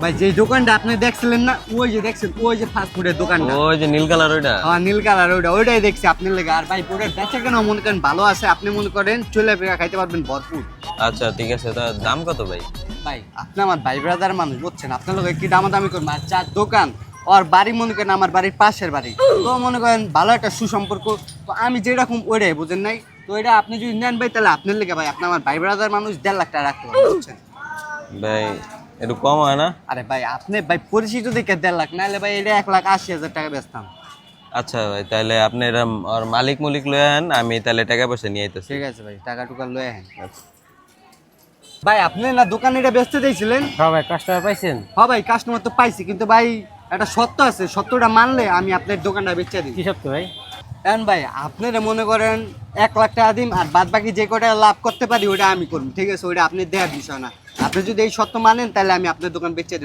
ভাই যে দোকানটা আপনি দেখছিলেন না, ওই যে দেখছেন, ওই যে ফাস্ট ফুডের দোকানটা, ওই যে নীল কালার ওইটা। হ্যাঁ নীল কালার, ওইটাই দেখছি আপনার লেগে। আর ভাই পুরো বেচা কেন মনে করেন ভালো আছে, আপনি মনে করেন চলে ফেরা খাইতে পারবেন ভরপুর। আচ্ছা ঠিক আছে, তা দাম কত ভাই? ভাই আপনি আমার ভাই ব্রাদার মানুষ বুঝছেন, আপনার লোক কি দামাদামি করবেন। আর যার দোকান ওর বাড়ি মনে করেন আমার বাড়ির পাশের বাড়ি, তো মনে করেন ভালো একটা সুসম্পর্ক। তো আমি যেরকম ওইটাই বুঝেন নাই, তো এটা আপনি যদি নেন ভাই তাহলে আপনার লেগে ভাই, আপনি আমার ভাই ব্রাদার মানুষ, 1.5 লাখ টাকা রাখতে পারবেন বুঝছেন। ভাই একটু কম হয় না? আরে ভাই আপনি ভাই পরিচিত দেখে 1.5 লাখ, নাহলে ভাই এটা 1,80,000 টাকা বেচতাম। আচ্ছা ভাই, তাহলে আপনি এরা আর মালিক মুলিক লয়ে আন, আমি তাহলে টাকা পয়সা নিয়ে আইতেছি। ঠিক আছে ভাই, টাকা টুকা লয়ে আহেন। ভাই আপনি না দোকান এটা বেচতে দিয়েছিলেন? হ্যাঁ ভাই, কাস্টমার পাইছেন? হ্যাঁ ভাই কাস্টমার তো পাইছি, কিন্তু ভাই একটা সত্য আছে, সত্যটা মানলে আমি আপনার দোকানটা বেচে দিই। কি সত্য ভাই? এখন ভাই আপনারা মনে করেন 1 লাখ টাকা দিন, আর বাদ বাকি যে কটা লাভ করতে পারি ওটা আমি করবো, ঠিক আছে? ওইটা আপনি দেওয়ার বিষয় না। আপনি যদি এই সত্য মানেন তাহলে আমি আপনার দোকান বেচে দিই।